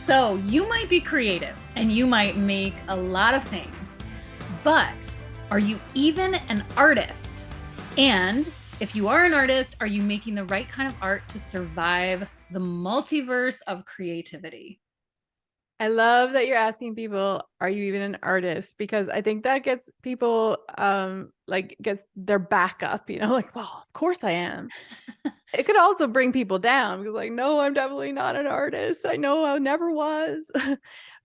So you might be creative and you might make a lot of things, but are you even an artist? And if you are an artist, are you making the right kind of art to survive the multiverse of creativity? I love that you're asking people, are you even an artist? Because I think that gets people like gets their back up, like, well, of course I am. It could also bring people down because like, no, I'm definitely not an artist. I know I never was.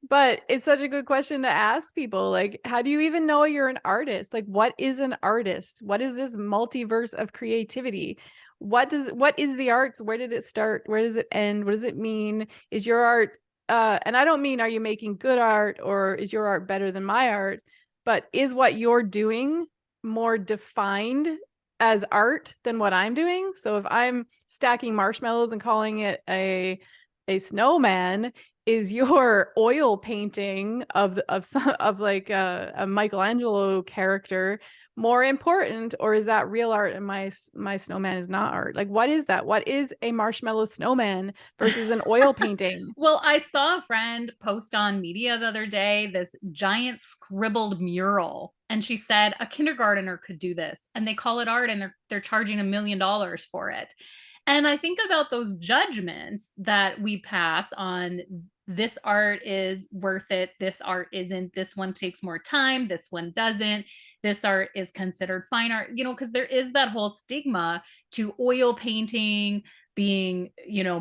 But it's such a good question to ask people. Like, how do you even know you're an artist? Like, what is an artist? What is this multiverse of creativity? What is the arts? Where did it start? Where does it end? What does it mean? Is your art and I don't mean are you making good art or is your art better than my art, but is what you're doing more defined as art than what I'm doing? So if I'm stacking marshmallows and calling it a snowman, is your oil painting of some of like a Michelangelo character more important, or is that real art and my snowman is not art? Like, what is that? What is a marshmallow snowman versus an oil painting? Well, I saw a friend post on media the other day this giant scribbled mural, and she said a kindergartner could do this, and they call it art, and they're charging $1 million for it. And I think about those judgments that we pass on. This art is worth it. This art isn't. This one takes more time. This one doesn't. This art is considered fine art, because there is that whole stigma to oil painting being,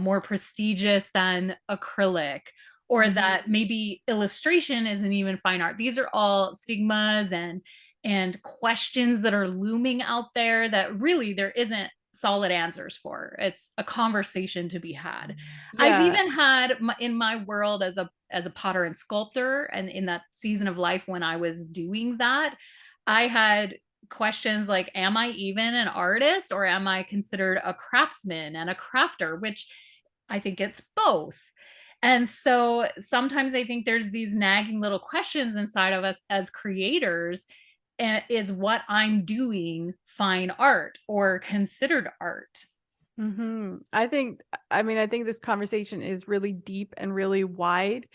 more prestigious than acrylic, or that maybe illustration isn't even fine art. These are all stigmas and questions that are looming out there that really there isn't solid answers for. It's a conversation to be had. I've Yeah. even had in my world as a potter and sculptor, and in that season of life when I was doing that, I had questions like, am I even an artist, or am I considered a craftsman and a crafter, which I think it's both. And so sometimes I think there's these nagging little questions inside of us as creators. Is what I'm doing fine art or considered art? I think this conversation is really deep and really wide.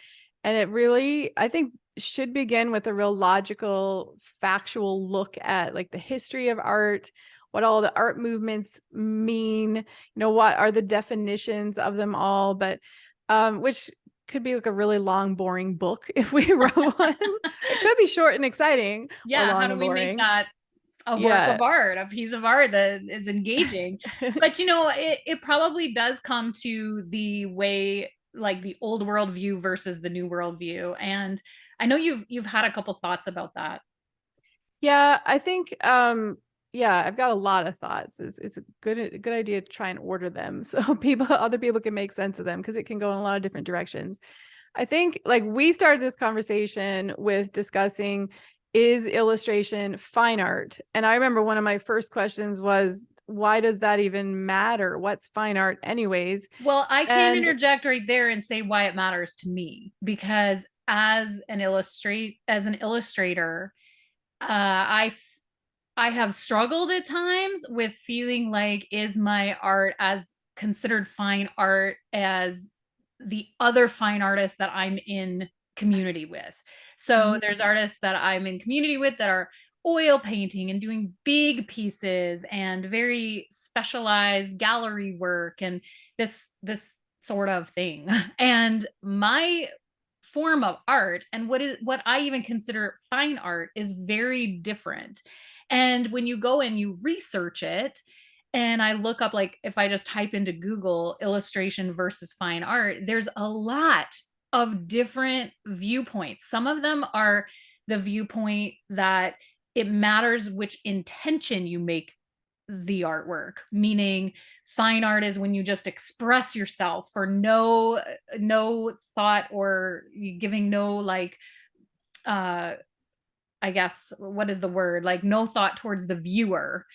And it really, I think, should begin with a real logical, factual look at like the history of art, what all the art movements mean, what are the definitions of them all, but which could be like a really long, boring book if we wrote one. It could be short and exciting or Yeah, how long do and we make boring. that a work Yeah. of art, a piece of art that is engaging? But it probably does come to the way, like the old world view versus the new world view. And I know you've had a couple thoughts about that. Yeah, I think yeah, I've got a lot of thoughts. It's a good idea to try and order them so other people can make sense of them because it can go in a lot of different directions. I think like we started this conversation with discussing, is illustration fine art? And I remember one of my first questions was, why does that even matter? What's fine art anyways? Well, I can And interject right there and say why it matters to me, because as an illustrator, I have struggled at times with feeling like, is my art as considered fine art as the other fine artists that I'm in community with? So there's Mhm. artists that I'm in community with that are oil painting and doing big pieces and very specialized gallery work and this sort of thing. And my form of art and what I even consider fine art is very different. And when you go and you research it, and I look up, like if I just type into Google illustration versus fine art, there's a lot of different viewpoints. Some of them are the viewpoint that it matters which intention you make the artwork, meaning fine art is when you just express yourself for no thought, or you giving no, like, uh I guess, what is the word, like no thought towards the viewer.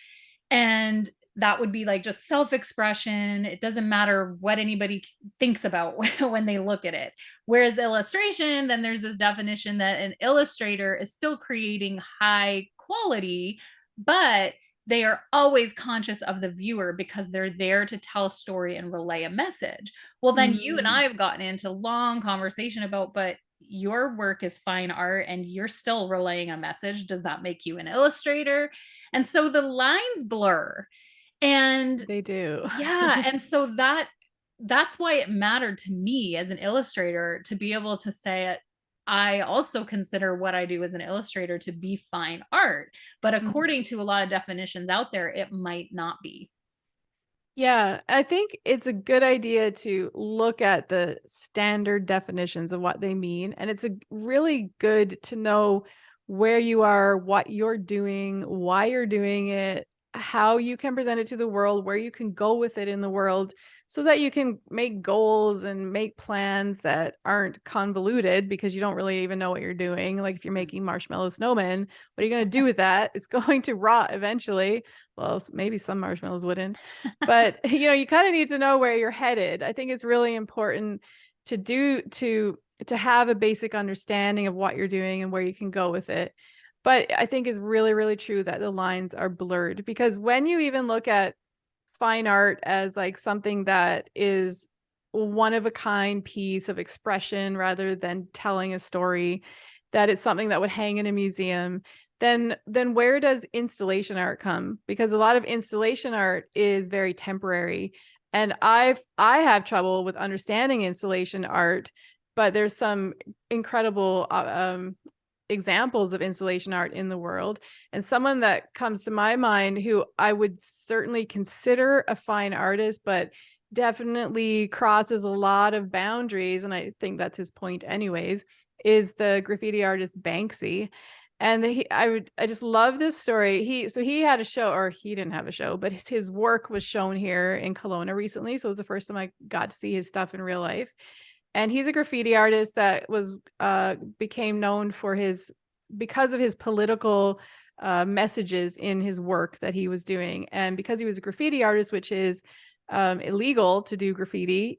And that would be like just self-expression. It doesn't matter what anybody thinks about when they look at it. Whereas illustration, then there's this definition that an illustrator is still creating high quality, but they are always conscious of the viewer because they're there to tell a story and relay a message. Well, then you and Mhm. I have gotten into long conversation about, but your work is fine art and you're still relaying a message. Does that make you an illustrator? And so the lines blur. And They do. yeah, and so that's why it mattered to me as an illustrator to be able to say it. I also consider what I do as an illustrator to be fine art, but Mhm. according to a lot of definitions out there, it might not be. Yeah, I think it's a good idea to look at the standard definitions of what they mean. And it's a really good to know where you are, what you're doing, why you're doing it, how you can present it to the world, where you can go with it in the world, so that you can make goals and make plans that aren't convoluted because you don't really even know what you're doing. Like if you're Mm. making marshmallow snowmen, what are you going to do with that? It's going to rot eventually. Well, maybe some marshmallows wouldn't, but you kind of need to know where you're headed. I think it's really important to do to have a basic understanding of what you're doing and where you can go with it. But I think it's really, really true that the lines are blurred, because when you even look at fine art as like something that is one of a kind piece of expression rather than telling a story, that it's something that would hang in a museum, then where does installation art come? Because a lot of installation art is very temporary, and I have trouble with understanding installation art, but there's some incredible examples of installation art in the world. And someone that comes to my mind who I would certainly consider a fine artist, but definitely crosses a lot of boundaries, and I think that's his point anyways, is the graffiti artist Banksy. And I just love this story. He had a show, or he didn't have a show, but his work was shown here in Kelowna recently. So it was the first time I got to see his stuff in real life. And he's a graffiti artist that was became known for his because of his political messages in his work that he was doing. And because he was a graffiti artist, which is illegal to do graffiti,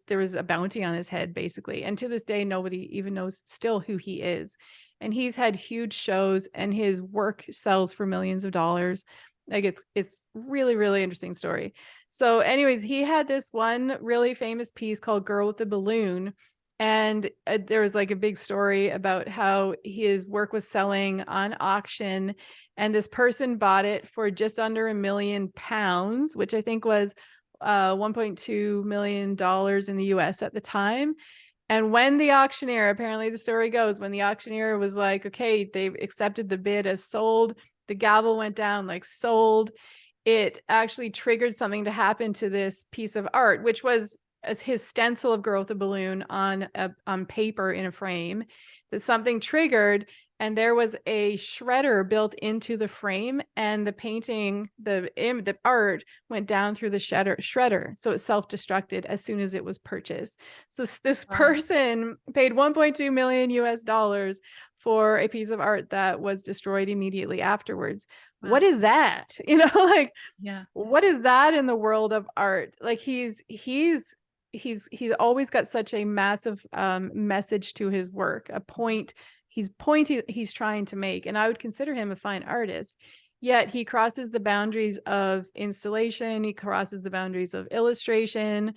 there was a bounty on his head basically. And to this day, nobody even knows still who he is. And he's had huge shows, and his work sells for millions of dollars. Like it's really, really interesting story. So anyways, he had this one really famous piece called Girl with the Balloon. And there was like a big story about how his work was selling on auction, and this person bought it for just under £1 million, which I think was $1.2 million in the US at the time. And when the auctioneer, apparently the story goes, when the auctioneer was like, okay, they've accepted the bid as sold, the gavel went down like sold. It actually triggered something to happen to this piece of art, which was as his stencil of Girl with a Balloon on paper in a frame. That something triggered, and there was a shredder built into the frame, and the painting, the art went down through the shredder, so it self-destructed as soon as it was purchased. So this Wow. person paid 1.2 million US dollars for a piece of art that was destroyed immediately afterwards. What Wow. is that? Like, Yeah. what is that in the world of art? Like he's always got such a massive message to his work, a point he's trying to make. And I would consider him a fine artist. Yet he crosses the boundaries of installation, he crosses the boundaries of illustration.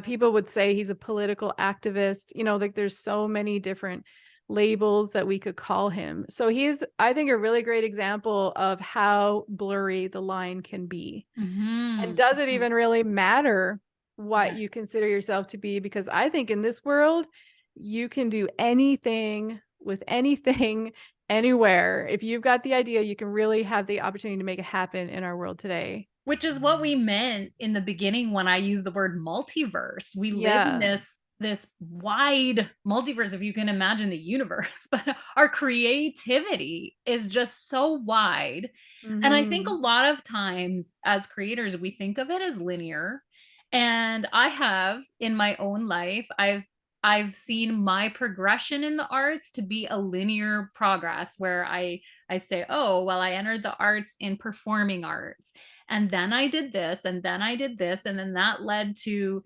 People would say he's a political activist. Like there's so many different labels that we could call him. So he's, I think, a really great example of how blurry the line can be. And Mhm. does it Mhm. even really matter what Yeah. you consider yourself to be? Because I think in this world, you can do anything with anything anywhere. If you've got the idea, you can really have the opportunity to make it happen in our world today. Which is what we meant in the beginning when I used the word multiverse. We live in Yeah. this wide multiverse, if you can imagine the universe, but our creativity is just so wide. And I think a Hmm. lot of times as creators, we think of it as linear. And I have in my own life, I've seen my progression in the arts to be a linear progress where I say, oh, well, I entered the arts in performing arts, and then I did this, and then I did this, and then that led to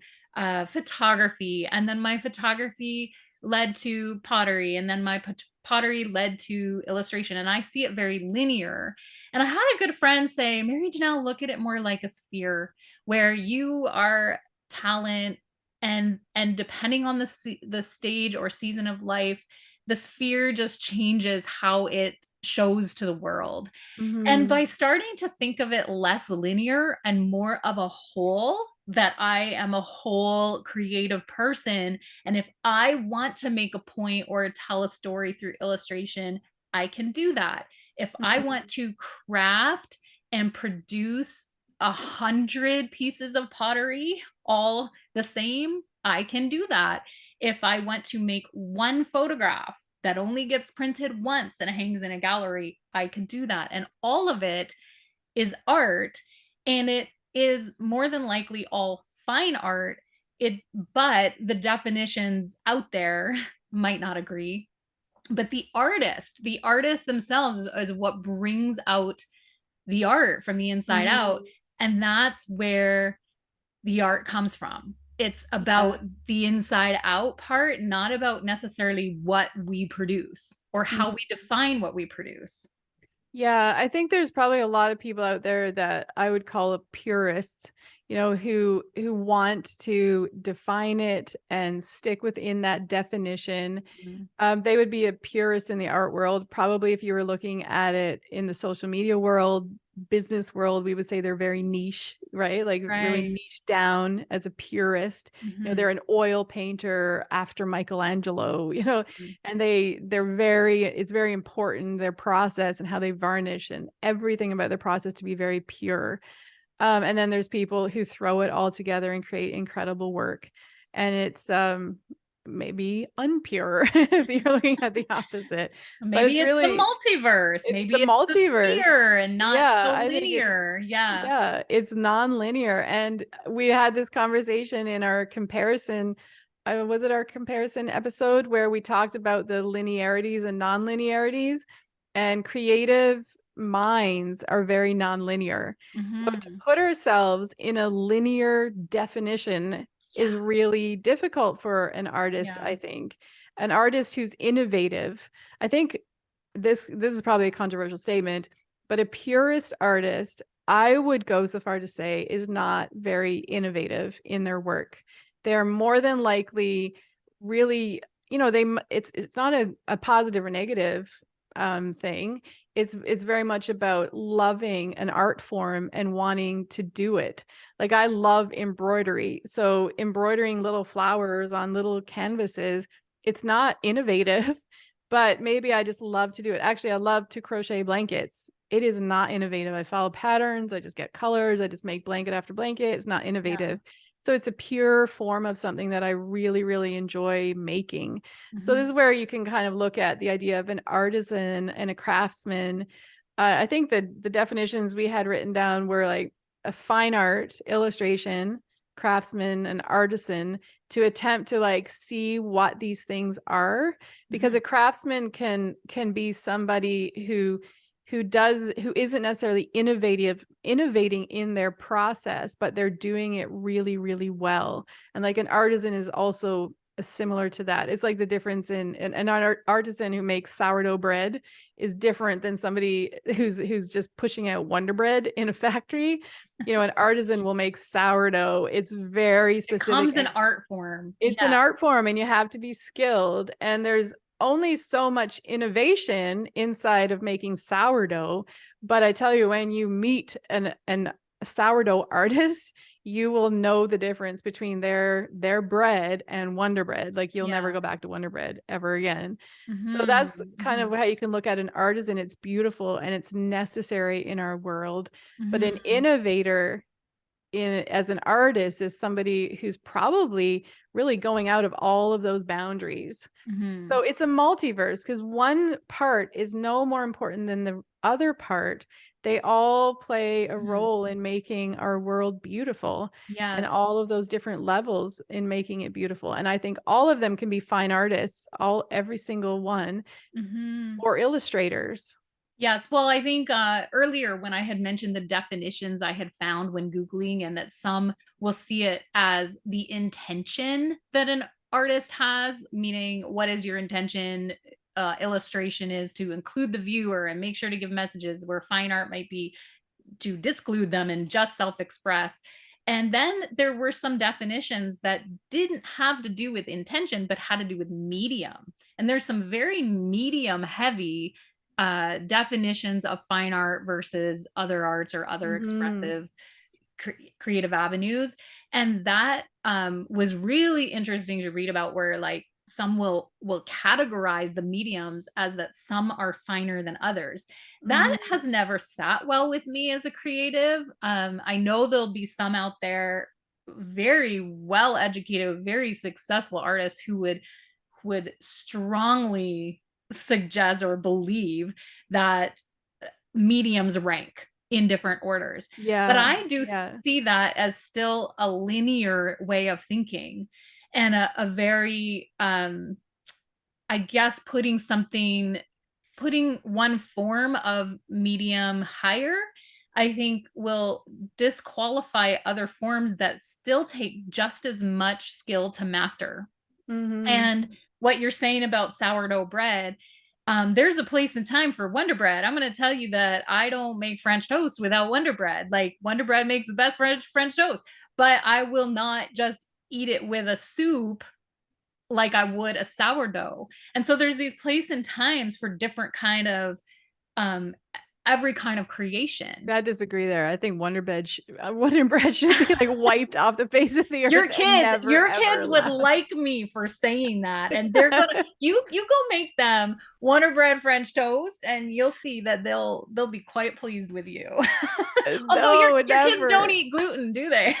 photography, and then my photography led to pottery, and then my pottery led to illustration, and I see it very linear. And I had a good friend say, Mary Janelle, look at it more like a sphere where you are talent, and depending on the stage or season of life, the sphere just changes how it shows to the world. And Mhm. by starting to think of it less linear and more of a whole, that I am a whole creative person. And if I want to make a point or tell a story through illustration, I can do that. If I want Mhm. to craft and produce 100 pieces of pottery all the same, I can do that. If I want to make one photograph that only gets printed once and hangs in a gallery, I could do that. And all of it is art, and it is more than likely all fine art. It but the definitions out there might not agree. But the artist themselves is what brings out the art from the inside out. Mhm. And that's where the art comes from. It's Yeah. about the inside out part, not about necessarily what we produce or how Mhm. we define what we produce. Yeah, I think there's probably a lot of people out there that I would call a purist, who want to define it and stick within that definition. Mhm. They would be a purist in the art world. Probably if you were looking at it in the social media world, business world, we would say they're very niche, right? Like really Right. niche down as a purist. Mhm. They're an oil painter after Michelangelo, Mhm. and it's very important, their process and how they varnish and everything about their process to be very pure. And then there's people who throw it all together and create incredible work. And it's maybe unpure if you're looking at the opposite. But Maybe it's the multiverse. it's the Maybe it's the multiverse. sphere and not Yeah, so I think linear. Yeah. it's non-linear. And we had this conversation in our comparison. Was it our comparison episode where we talked about the linearities and non-linearities? And creative minds are very non-linear. So to Mhm. put ourselves in a linear definition is Yeah. really difficult for an artist, Yeah. I think. An artist who's innovative. I think this is probably a controversial statement, but a purist artist, I would go so far to say, is not very innovative in their work. They're more than likely really, it's not a positive or negative thing. It's very much about loving an art form and wanting to do it. Like I love embroidery. So embroidering little flowers on little canvases, it's not innovative, but maybe I just love to do it. Actually, I love to crochet blankets. It is not innovative. I follow patterns, I just get colors, I just make blanket after blanket. It's not Yeah. innovative. So it's a pure form of something that I really, really enjoy making. So this Mhm. is where you can kind of look at the idea of an artisan and a craftsman. I think that the definitions we had written down were like a fine art, illustration, craftsman, and artisan, to attempt to like see what these things are, because Mhm. a craftsman can be somebody who isn't necessarily innovating in their process, but they're doing it really, really well. And like an artisan is also similar to that. It's like the difference in an artisan who makes sourdough bread is different than somebody who's just pushing out Wonder Bread in a factory. An artisan will make sourdough. It's very It specific, comes in and art form. it's an Yeah. art form, and you have to be skilled. And there's only so much innovation inside of making sourdough. But I tell you, when you meet an sourdough artist, you will know the difference between their bread and Wonder Bread. Like you'll never Yeah. go back to Wonder Bread ever again. So Mhm. that's kind of Mhm. how you can look at an artisan. It's beautiful and it's necessary in our world. But an Mhm. innovator as an artist is somebody who's probably really going out of all of those boundaries. Mhm. So it's a multiverse because one part is no more important than the other part. They all play a Mhm. role in making our world beautiful, and Yes. all of those different levels in making it beautiful. And I think all of them can be fine artists, every single one, Mhm. or illustrators. Yes. Well, I think earlier when I had mentioned the definitions I had found when Googling, and that some will see it as the intention that an artist has, meaning what is your intention illustration is to include the viewer and make sure to give messages, where fine art might be to disclude them and just self-express. And then there were some definitions that didn't have to do with intention, but had to do with medium. And there's some very medium heavy definitions of fine art versus other arts or other expressive creative avenues. And that was really interesting to read about, where like some will categorize the mediums as that some are finer than others. That has never sat well with me as a creative. I know there'll be some out there, very well educated, very successful artists, who would strongly suggest or believe that mediums rank in different orders. But I do see that as still a linear way of thinking, and a very I guess putting one form of medium higher, I think will disqualify other forms that still take just as much skill to master. And what you're saying about sourdough bread, there's a place and time for Wonder Bread. I'm going to tell you that I don't make French toast without Wonder Bread. Like, Wonder Bread makes the best French toast, but I will not just eat it with a soup like I would a sourdough. And so there's these place and times for different kind of every kind of creation. I disagree there. I think Wonder Bread should be like wiped off the face of the earth. Your kids would like me for saying that, and they're gonna you go make them Wonder Bread French toast, and you'll see that they'll be quite pleased with you. Although your kids don't eat gluten, do they?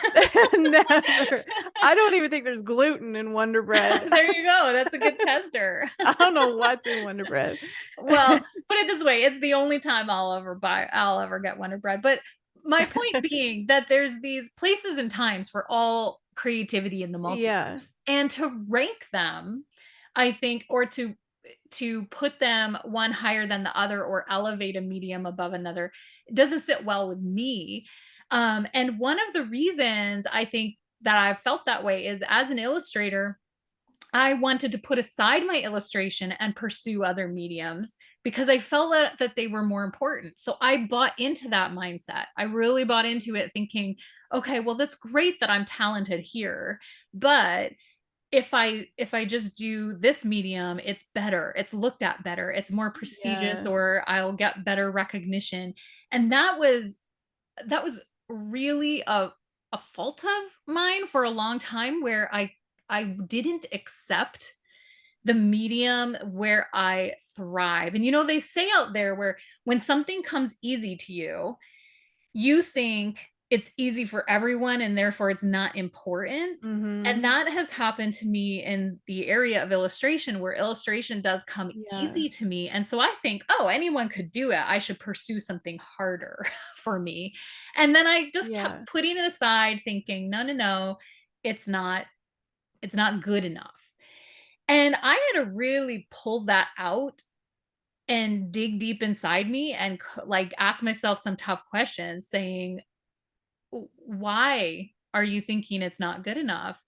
Never. I don't even think there's gluten in Wonder Bread. There you go. That's a good tester. I don't know what's in Wonder Bread. Well, put it this way, it's the only time I'll ever get Wonder Bread. But my point being that there's these places and times for all creativity in the multiverse, and to rank them, I think, or to put them one higher than the other, or elevate a medium above another, doesn't sit well with me. And one of the reasons I think that I've felt that way is, as an illustrator, I wanted to put aside my illustration and pursue other mediums, because I felt that they were more important. So I bought into that mindset. I really bought into it, thinking, okay, well, that's great that I'm talented here, but if I just do this medium, it's better, it's looked at better, it's more prestigious, or I'll get better recognition. And that was really a fault of mine for a long time, where I didn't accept the medium where I thrive. And they say out there, where when something comes easy to you, you think it's easy for everyone and therefore it's not important. And that has happened to me in the area of illustration, where illustration does come easy to me. And so I think, oh, anyone could do it, I should pursue something harder for me. And then I just kept putting it aside, thinking, no, it's not good enough. And I had to really pull that out and dig deep inside me, and like ask myself some tough questions, saying, why are you thinking it's not good enough?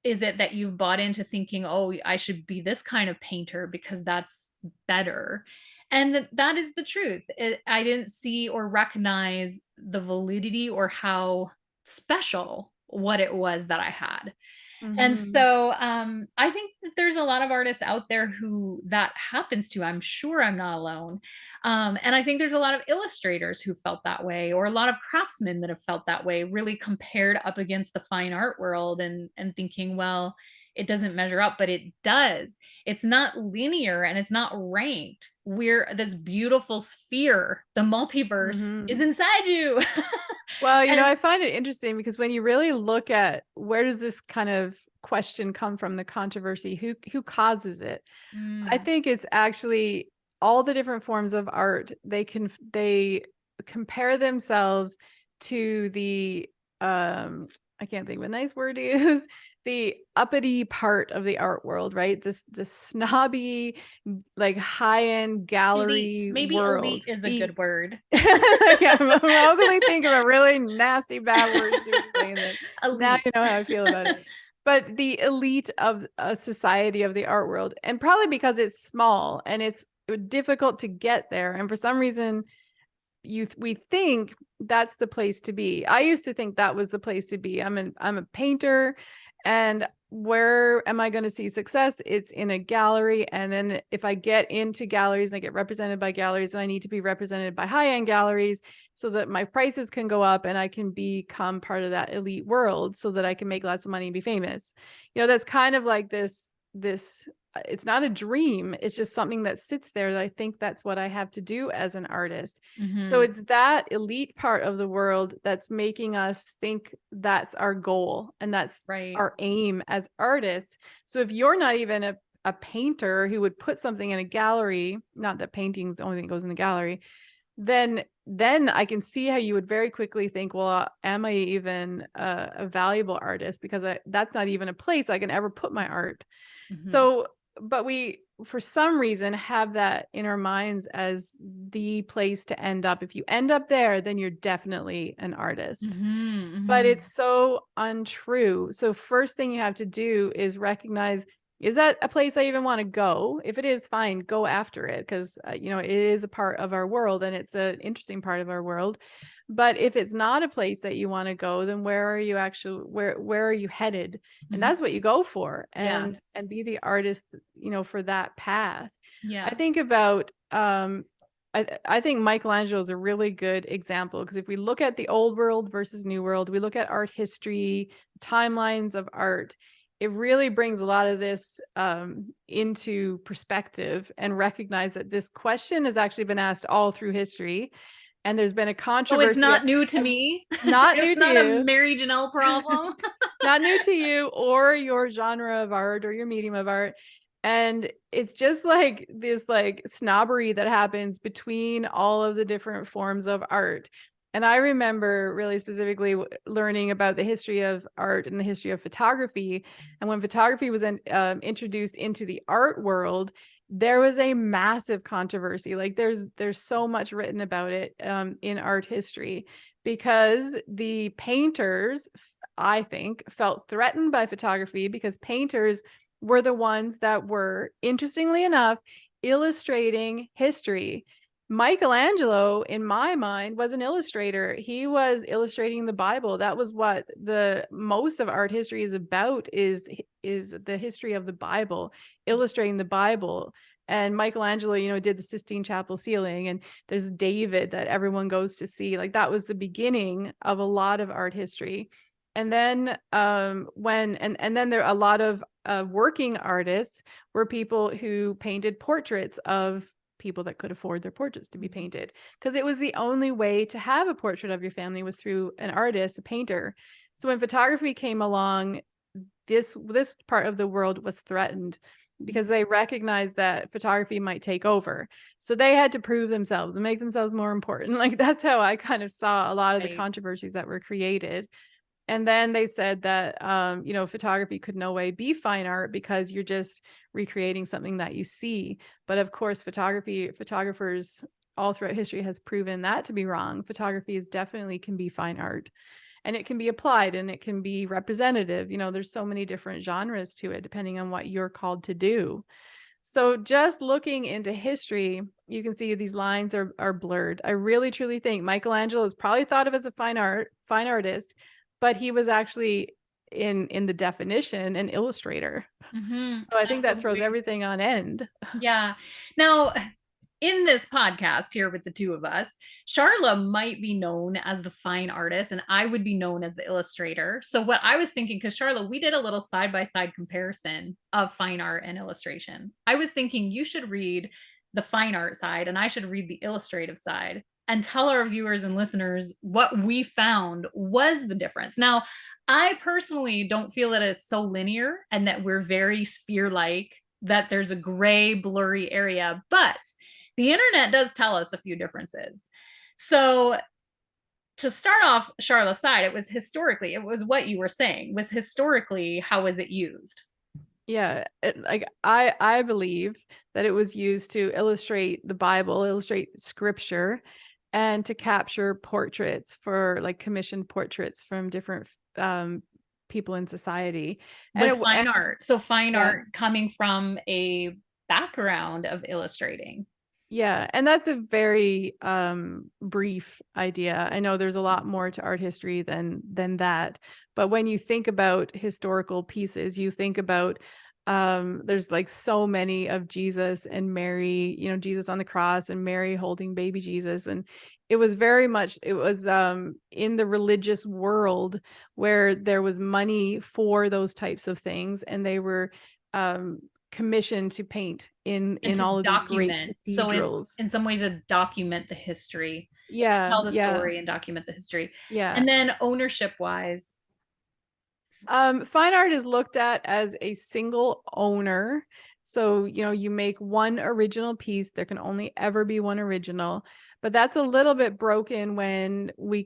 Is it that you've bought into thinking, oh, I should be this kind of painter because that's better? And that is the truth. I didn't see or recognize the validity or how special what it was that I had. And so I think that there's a lot of artists out there who that happens to. I'm sure I'm not alone. And I think there's a lot of illustrators who felt that way, or a lot of craftsmen that have felt that way, really compared up against the fine art world, and thinking, well, it doesn't measure up, but it does. It's not linear and it's not ranked. We're this beautiful sphere. The multiverse is inside you. Well, I find it interesting, because when you really look at where does this kind of question come from, the controversy, who causes it? I think it's actually all the different forms of art. They compare themselves to the I can't think of a nice word to use, the uppity part of the art world, right? The snobby, like high-end gallery elite. Maybe world. Elite is a good word. Yeah, I'm probably thinking of a really nasty bad word to explain it. Now you know how I feel about it. but the elite of a society of the art world, and probably because it's small and it's difficult to get there, and for some reason we think that's the place to be. I used to think that was the place to be. I'm a painter, and where am I going to see success? It's in a gallery. And then if I get into galleries and I get represented by galleries, and I need to be represented by high-end galleries so that my prices can go up and I can become part of that elite world so that I can make lots of money and be famous. That's kind of like this it's not a dream. It's just something that sits there that I think that's what I have to do as an artist. So Mhm. it's that elite part of the world that's making us think that's our goal and that's Right. our aim as artists. So if you're not even a painter who would put something in a gallery, not that painting's the only thing that goes in the gallery, then I can see how you would very quickly think, well, am I even a valuable artist? Because that's not even a place I can ever put my art. Mhm. So, but we, for some reason, have that in our minds as the place to end up. If you end up there, then you're definitely an artist. Mhm. But Mhm. it's so untrue. So first thing you have to do is recognize, is that a place I even want to go? If it is, fine, go after it, because it is a part of our world and it's an interesting part of our world. But if it's not a place that you want to go, then where are you actually, where are you headed? And Mhm. that's what you go for, Yeah. and be the artist, for that path. I Yeah. think about I think Michelangelo is a really good example, because if we look at the old world versus new world, we look at art history, timelines of art, it really brings a lot of this into perspective, and recognize that this question has actually been asked all through history. And there's been a Oh, it's controversy not new to me. not new It's to not a you, Mary Janelle problem. not new to you or your genre of art or your medium of art. And it's just like this like snobbery that happens between all of the different forms of art. And I remember really specifically learning about the history of art and the history of photography. And when photography was introduced into the art world, there was a massive controversy. Like there's so much written about it in art history, because the painters, I think, felt threatened by photography, because painters were the ones that were, interestingly enough, illustrating history. Michelangelo, in my mind, was an illustrator. He was illustrating the Bible. That was what the most of art history is about, is the history of the Bible, illustrating the Bible. And Michelangelo, did the Sistine Chapel ceiling, and there's David that everyone goes to see. Like that was the beginning of a lot of art history. And then then there are a lot of working artists were people who painted portraits of people that could afford their portraits to be painted, because it was the only way to have a portrait of your family was through an artist, a painter. So when photography came along, this part of the world was threatened, because they recognized that photography might take over. So they had to prove themselves and make themselves more important. Like that's how I kind of saw a lot of the Right. controversies that were created. And then they said that photography could no way be fine art, because you're just recreating something that you see. But of course, photographers all throughout history has proven that to be wrong. Photography is definitely can be fine art, and it can be applied, and it can be representative. There's so many different genres to it depending on what you're called to do. So just looking into history, you can see these lines are blurred. I really truly think Michelangelo is probably thought of as a fine artist, but he was actually in the definition an illustrator. Mhm. So I think that throws Absolutely. everything on end. Yeah. Now, in this podcast here with the two of us, Charla might be known as the fine artist, and I would be known as the illustrator. So, what I was thinking, because Charla, we did a little side by side comparison of fine art and illustration. I was thinking you should read the fine art side, and I should read the illustrative side, and tell our viewers and listeners what we found was the difference. Now, I personally don't feel that it's so linear and that we're very sphere like, that there's a gray, blurry area, but the internet does tell us a few differences. So to start off Charlotte's side, it was what you were saying, was historically, how was it used? Yeah, like I believe that it was used to illustrate the Bible, illustrate scripture, and to capture portraits for like commissioned portraits from different people in society. And Was it, and fine art. So fine yeah, art coming from a background of illustrating. yeah, and that's a very brief idea. I know there's a lot more to art history than that. But when you think about historical pieces, you think about there's like so many of Jesus and Mary, you know, Jesus on the cross and Mary holding baby Jesus. And it was very much, it was in the religious world where there was money for those types of things, and they were um commissioned to paint And in to all of these great document. So cathedrals. in some ways to document the history, to Yeah, tell the yeah, story and document the history. yeah. And then ownership wise, Fine art is looked at as a single owner. So, you know, you make one original piece. There can only ever be one original. But that's a little bit broken when we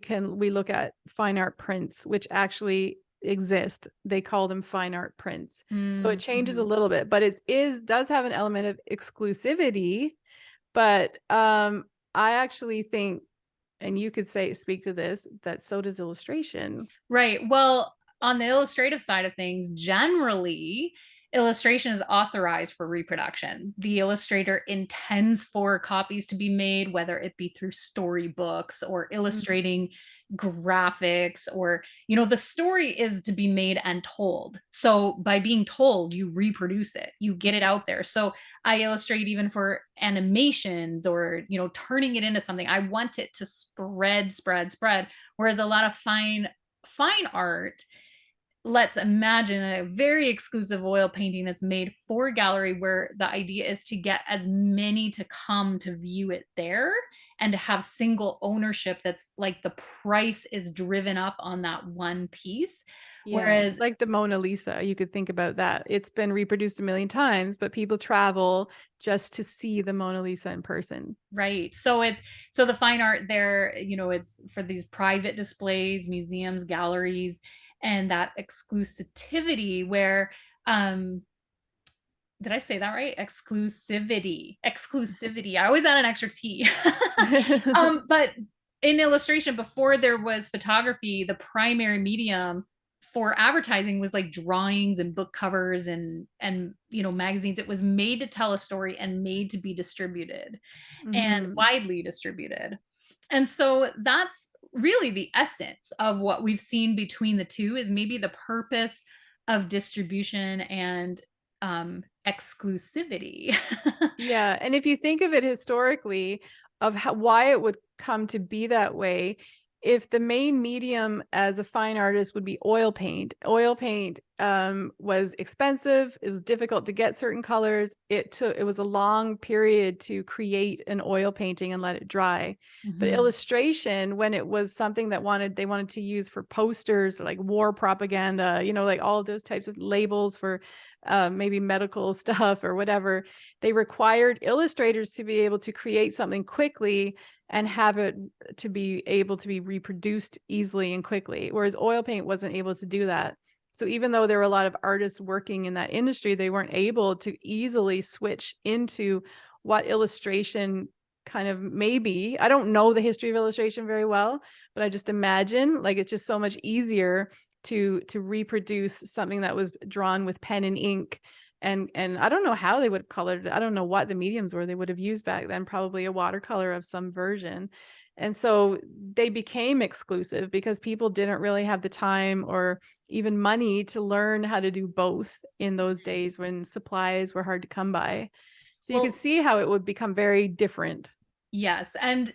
look at fine art prints, which actually exist. They call them fine art prints. So it changes a mhm. little bit, but it is does have an element of exclusivity. But I actually think, and you could say speak to this, that so does illustration. Right. Well, on the illustrative side of things, generally, illustration is authorized for reproduction. The illustrator intends for copies to be made, whether it be through storybooks or Mm, illustrating graphics, or, you know, the story is to be made and told. So by being told, you reproduce it, you get it out there. So I illustrate even for animations or, you know, turning it into something. I want it to spread, spread, spread. Whereas a lot of fine art, let's imagine a very exclusive oil painting that's made for a gallery where the idea is to get as many to come to view it there and to have single ownership, that's like the price is driven up on that one piece. yeah, Whereas, like the Mona Lisa, you could think about that. It's been reproduced a million times, but people travel just to see the Mona Lisa in person. right, so it's, so the fine art there, you know, it's for these private displays, museums, galleries, and that exclusivity where, um did I say that right? Exclusivity. Exclusivity. I always add an extra T. But in illustration, before there was photography, the primary medium for advertising was like drawings and book covers and you know, magazines. It was made to tell a story and made to be distributed and Hmm. widely distributed. And so that's really the essence of what we've seen between the two, is maybe the purpose of distribution and exclusivity. Yeah, and if you think of it historically, of how, why it would come to be that way, if the main medium as a fine artist would be oil paint was expensive. It was difficult to get certain colors. It was a long period to create an oil painting and let it dry. But Mhm. illustration, when it was something that they wanted to use for posters, like war propaganda, you know, like all of those types of labels for maybe medical stuff or whatever, they required illustrators to be able to create something quickly and have it to be able to be reproduced easily and quickly, whereas oil paint wasn't able to do that. So even though there were a lot of artists working in that industry, they weren't able to easily switch into what illustration kind of, maybe, I don't know the history of illustration very well, but I just imagine like it's just so much easier to reproduce something that was drawn with pen and ink. And I don't know how they would have colored it. I don't know what the mediums were they would have used back then, probably a watercolor of some version. And so they became exclusive because people didn't really have the time or even money to learn how to do both in those days when supplies were hard to come by. So you could Well, see how it would become very different. yes. And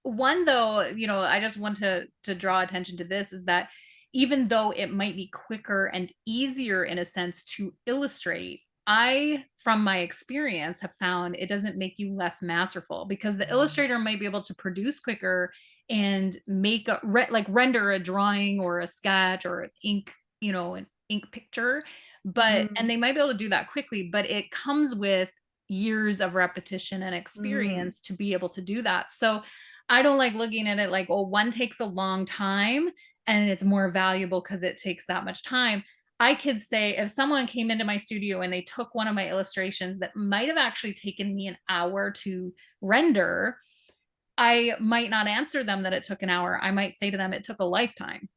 one, though, you know, I just want to draw attention to this, is that even though it might be quicker and easier in a sense to illustrate, I, from my experience, have found it doesn't make you less masterful, because the illustrator might be able to produce quicker and make like render a drawing or a sketch or an ink, you know, an ink picture, but and Mhm. they might be able to do that quickly, but it comes with years of repetition and Mhm. experience to be able to do that. So I don't like looking at it like, oh, one takes a long time and it's more valuable because it takes that much time. I could say if someone came into my studio and they took one of my illustrations that might have actually taken me an hour to render, I might not answer them that it took an hour. I might say to them it took a lifetime.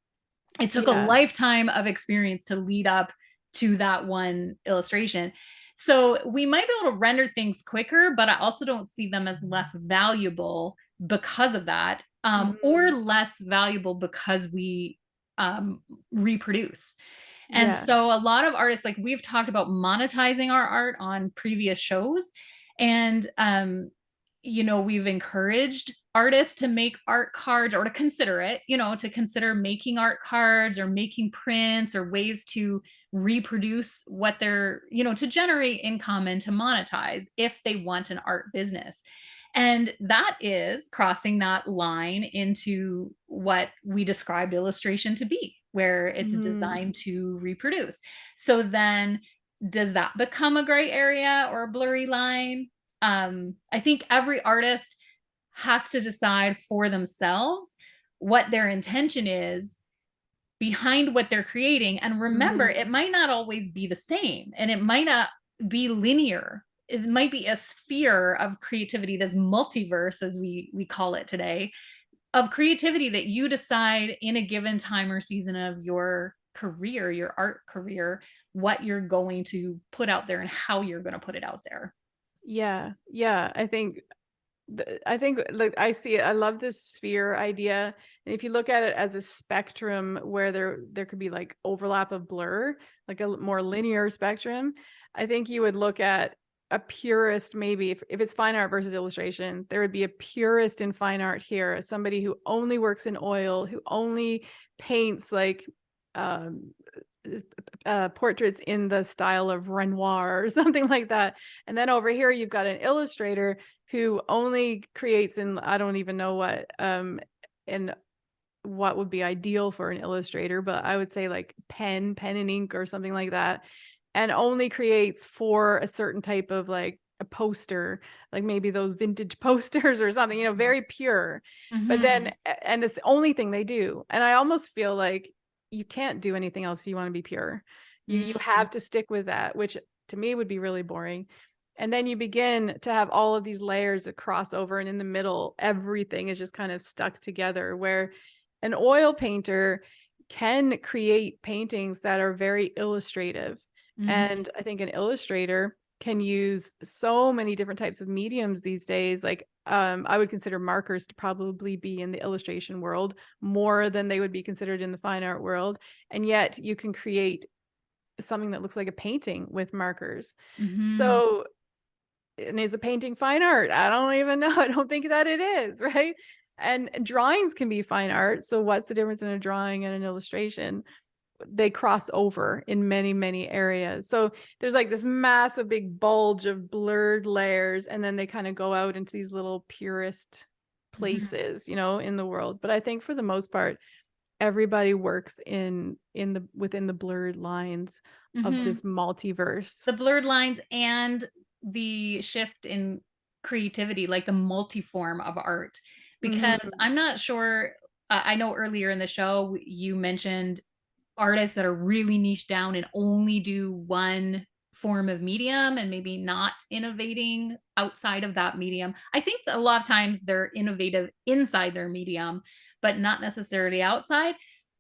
It took a Yeah. lifetime of experience to lead up to that one illustration. So we might be able to render things quicker, but I also don't see them as less valuable because of that, or Mhm. less valuable because we reproduce. And Yeah. so a lot of artists, like we've talked about monetizing our art on previous shows. And, we've encouraged artists to make art cards or to consider it, to consider making art cards or making prints or ways to reproduce what they're, to generate income and to monetize if they want an art business. And that is crossing that line into what we described illustration to be, where it's Mhm. designed to reproduce. So then, does that become a gray area or a blurry line? I think every artist has to decide for themselves what their intention is behind what they're creating. And remember, Mhm. it might not always be the same and it might not be linear. It might be a sphere of creativity, this multiverse, as we call it today, of creativity that you decide in a given time or season of your career, your art career, what you're going to put out there and how you're going to put it out there. Yeah. Yeah. I think like I see it. I love this sphere idea. And if you look at it as a spectrum where there could be like overlap of blur, like a more linear spectrum, I think you would look at a purist maybe if it's fine art versus illustration, there would be a purist in fine art here, somebody who only works in oil, who only paints like um portraits in the style of Renoir or something like that. And then over here, you've got an illustrator who only creates in, I don't even know and what would be ideal for an illustrator, but I would say like pen and ink or something like that, and only creates for a certain type of like a poster, like maybe those vintage posters or something, very pure. But then, Mm-hmm. and it's the only thing they do. And I almost feel like you can't do anything else if you want to be pure. You Mm-hmm. have to stick with that, which to me would be really boring. And then you begin to have all of these layers of crossover, and in the middle, everything is just kind of stuck together. Where an oil painter can create paintings that are very illustrative. Mm-hmm. And I think an illustrator can use so many different types of mediums these days. Like I would consider markers to probably be in the illustration world more than they would be considered in the fine art world. And yet you can create something that looks like a painting with markers. Mm-hmm. So, and is a painting fine art? I don't even know. I don't think that it is, right? And drawings can be fine art. So what's the difference in a drawing and an illustration? They cross over in many, many areas. So there's like this massive big bulge of blurred layers, and then they kind of go out into these little purist Mm-hmm. places, in the world. But I think for the most part, everybody works in the within the blurred lines of Mm-hmm. this multiverse. The blurred lines and the shift in creativity, like the multiform of art. Because Mm-hmm. I'm not sure, I know earlier in the show you mentioned artists that are really niche down and only do one form of medium and maybe not innovating outside of that medium. I think that a lot of times they're innovative inside their medium, but not necessarily outside.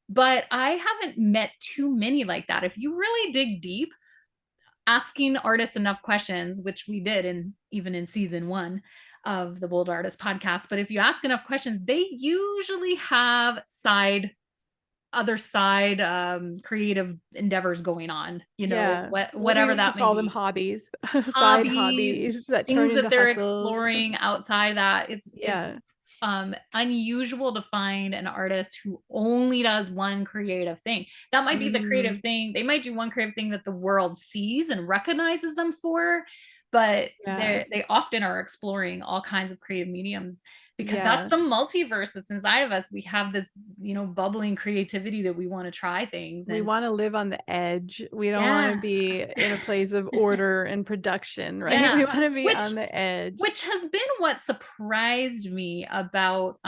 But I haven't met too many like that. If you really dig deep, asking artists enough questions, which we did in even in season one of the Bold Artist podcast. But if you ask enough questions, they usually have other side creative endeavors going on, Yeah. Well, we whatever we that may call them be. hobbies, side Hobbies, hobbies that turn things into that they're hustles. exploring outside that. It's Yeah. unusual to find an artist who only does one creative thing. That might be the creative Mhm. thing. They might do one creative thing that the world sees and recognizes them for, but Yeah. they often are exploring all kinds of creative mediums because that's Yeah. the multiverse that's inside of us. We have this, bubbling creativity that we want to try things. We And wanna live on the edge. We don't wanna yeah. be in a place of order and production, right? Yeah. We wanna be on Which the edge. which has been what surprised me about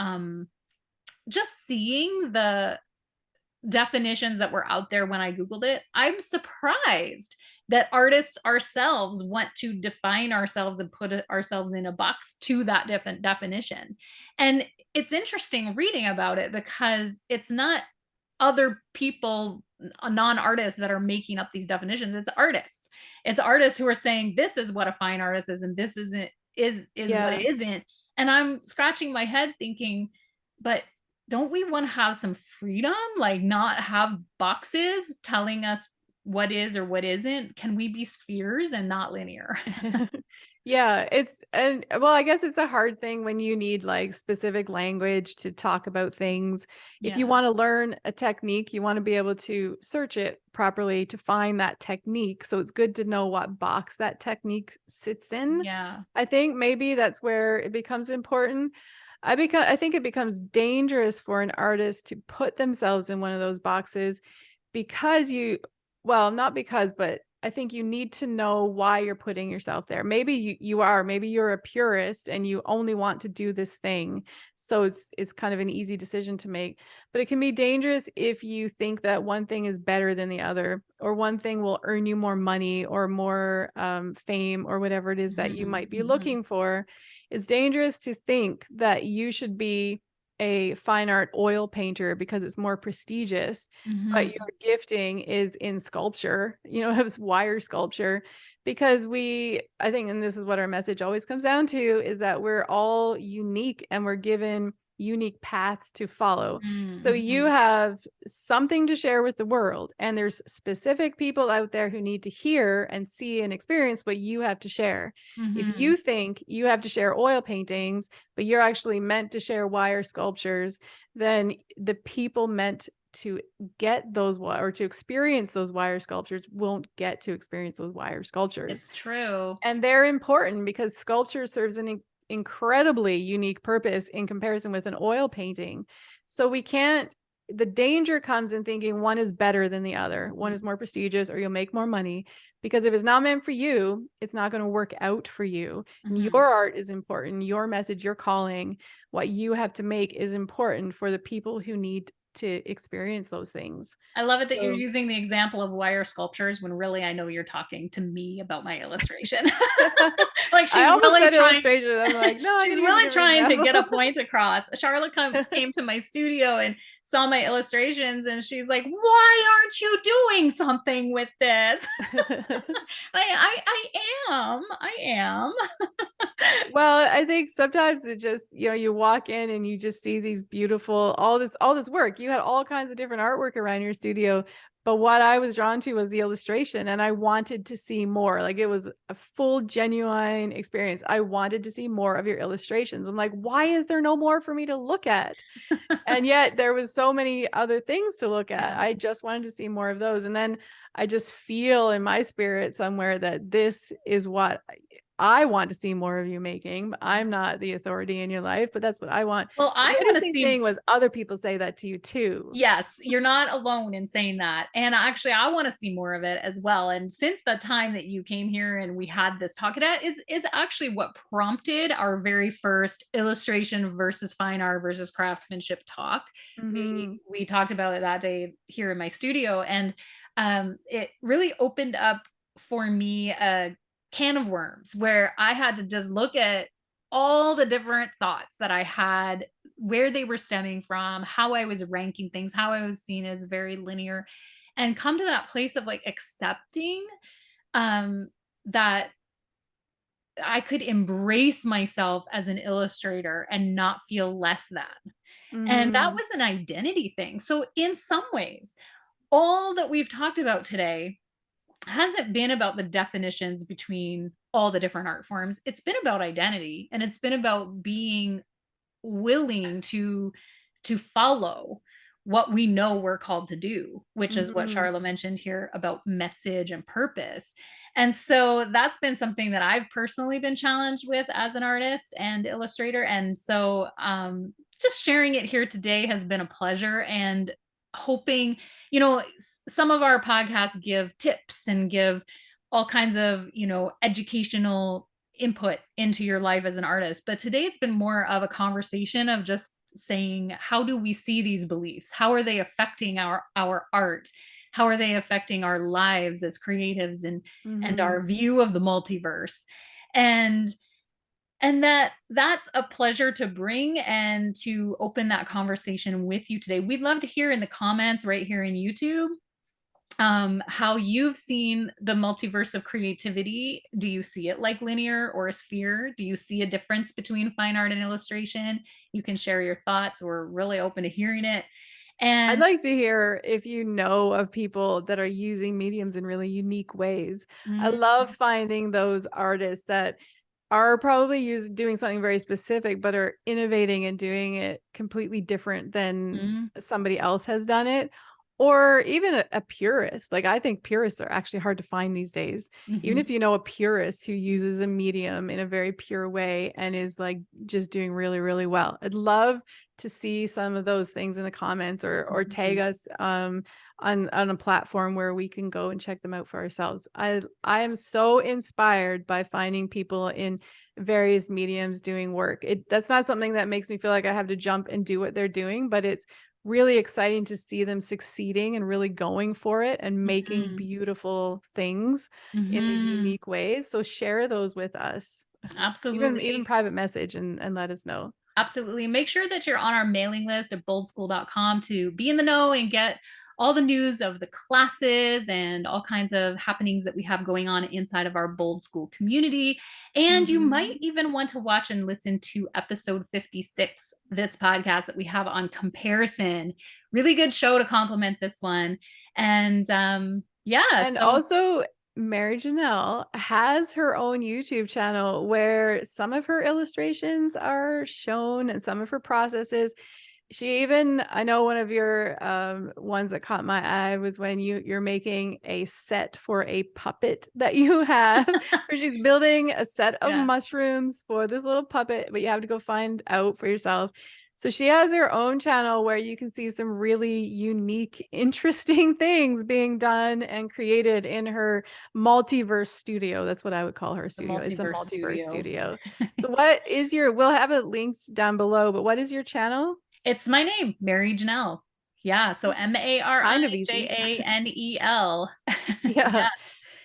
just seeing the definitions that were out there when I Googled it. I'm surprised that artists ourselves want to define ourselves and put ourselves in a box to that different definition. And it's interesting reading about it because it's not other people, non-artists that are making up these definitions. It's artists. It's artists who are saying this is what a fine artist is and this isn't, is what Yeah. it isn't. And I'm scratching my head thinking, but don't we want to have some freedom? Like not have boxes telling us what is or what isn't? Can we be spheres and not linear? Yeah, it's and well, I guess it's a hard thing when you need like specific language to talk about things. If you Yeah. want to learn a technique, you want to be able to search it properly to find that technique. So it's good to know what box that technique sits in. Yeah. I think maybe that's where it becomes important. I think it becomes dangerous for an artist to put themselves in one of those boxes because well, not because, but I think you need to know why you're putting yourself there. Maybe maybe you're a purist and you only want to do this thing. So it's kind of an easy decision to make. But it can be dangerous if you think that one thing is better than the other, or one thing will earn you more money or more fame or whatever it is that you Mhm, might be mhm, looking for. It's dangerous to think that you should be a fine art oil painter because it's more prestigious, but mhm. your gifting is in sculpture, it's wire sculpture. Because I think, and this is what our message always comes down to, is that we're all unique and we're given unique paths to follow. Mm, So you mhm, have something to share with the world, and there's specific people out there who need to hear and see and experience what you have to share. If mhm. you think you have to share oil paintings, but you're actually meant to share wire sculptures, then the people meant to get those or to experience those wire sculptures won't get to experience those wire sculptures. It's true. And they're important because sculpture serves an incredibly unique purpose in comparison with an oil painting. So we can't, the danger comes in thinking one is better than the other, one Mm, is more prestigious, or you'll make more money. Because if it's not meant for you, it's not going to work out for you. mhm. Your art is important, your message, your calling, what you have to make is important for the people who need to experience those things. I love it that you're So using the example of wire sculptures when really I know you're talking to me about my illustration. Like I she's almost really said trying illustration. I'm like, no, I'm she's going to use a really different trying to get example. a point across. Charlotte came to my studio and saw my illustrations and she's like, "Why aren't you doing something with this?" I am. I am. Well, I think sometimes it just, you walk in and you just see these beautiful, all this work. You had all kinds of different artwork around your studio, but what I was drawn to was the illustration, and I wanted to see more. Like, it was a full, genuine experience. I wanted to see more of your illustrations. I'm like, why is there no more for me to look at? And yet there was so many other things to look at. Yeah. I just wanted to see more of those. And then I just feel in my spirit somewhere that this is what I want to see more of you making. I'm not the authority in your life, but that's what I want. Well, But I the want to interesting see. thing was other people say that to you too. Yes, you're not alone in saying that. And actually, I want to see more of it as well. And since the time that you came here and we had this talk, that is actually what prompted our very first illustration versus fine art versus craftsmanship talk. Mm-hmm. We talked about it that day here in my studio, and it really opened up for me a can of worms where I had to just look at all the different thoughts that I had, where they were stemming from, how I was ranking things, how I was seen as very linear, and come to that place of like accepting that I could embrace myself as an illustrator and not feel less than. And that Mm-hmm. was an identity thing. So, in some ways, all that we've talked about today hasn't been about the definitions between all the different art forms. It's been about identity and it's been about being willing to follow what we know we're called to do, which is what Mm-hmm. Charla mentioned here about message and purpose. And so that's been something that I've personally been challenged with as an artist and illustrator. And so just sharing it here today has been a pleasure, and hoping, some of our podcasts give tips and give all kinds of, educational input into your life as an artist. But today it's been more of a conversation of just saying, how do we see these beliefs? How are they affecting our art? How are they affecting our lives as creatives and Mm-hmm. our view of the multiverse? And And that's a pleasure to bring and to open that conversation with you today. We'd love to hear in the comments right here in YouTube how you've seen the multiverse of creativity. Do you see it like linear or a sphere? Do you see a difference between fine art and illustration? You can share your thoughts. We're really open to hearing it. I'd And like to hear if you know of people that are using mediums in really unique ways. I mm, love finding those artists that are probably doing something very specific, but are innovating and doing it completely different than mm, somebody else has done it. Or even a purist. Like, I think purists are actually hard to find these days. Even mhm, if you know a purist who uses a medium in a very pure way and is like just doing really, really well. I'd love to see some of those things in the comments, or tag mhm. us on a platform where we can go and check them out for ourselves. I am so inspired by finding people in various mediums doing work. That's not something that makes me feel like I have to jump and do what they're doing, but it's really exciting to see them succeeding and really going for it and making Mhm, beautiful things in these mhm. unique ways. So share those with us. Even Absolutely. private message and let us know. Absolutely. Make sure that you're on our mailing list at boldschool.com to be in the know and get all the news of the classes and all kinds of happenings that we have going on inside of our Bold School community. And you might Mhm. even want to watch and listen to episode 56, this podcast that we have on comparison. Really good show to complement this one. And yeah, And so also, Mary Janelle has her own YouTube channel where some of her illustrations are shown and some of her processes. She even, I know one of your ones that caught my eye was when you're making a set for a puppet that you have, where she's building a set of yes, mushrooms for this little puppet, but you have to go find out for yourself. So she has her own channel where you can see some really unique, interesting things being done and created in her multiverse studio. That's what I would call her the studio. It's a Multiverse multiverse Studio. studio. So what is we'll have it linked down below, but what is your channel? It's my name, Mary Janelle. Yeah, so Kind of easy. Marijanel. Yeah. Yeah.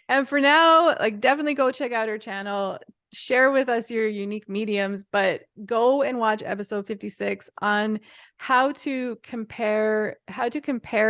And for now, like, definitely go check out her channel. Share with us your unique mediums, but go and watch episode 56 on how to compare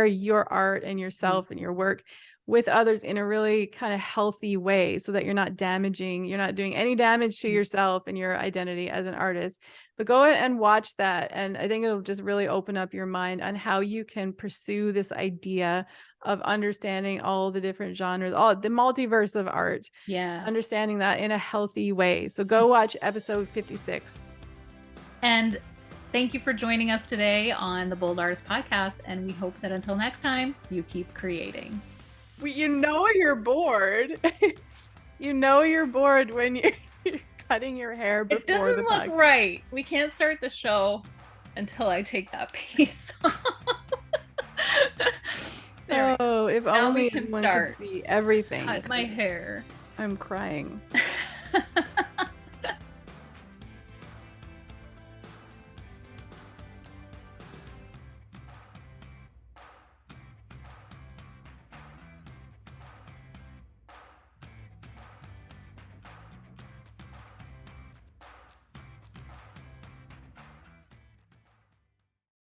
your art and Mhm. yourself and your work with others in a really kind of healthy way, so that you're not doing any damage to yourself and your identity as an artist. But go and watch that, and I think it'll just really open up your mind on how you can pursue this idea of understanding all the different genres, all the multiverse of art, Yeah. understanding that in a healthy way. So go watch episode 56. And thank you for joining us today on the Bold Artist Podcast. And we hope that until next time, you keep creating. You know you're bored. You know you're bored when you're cutting your hair It before the doesn't look podcast. right. We can't start the show until I take that piece off. There we go. Oh, if Now we only can everyone could start. see everything. Cut my hair. I'm crying.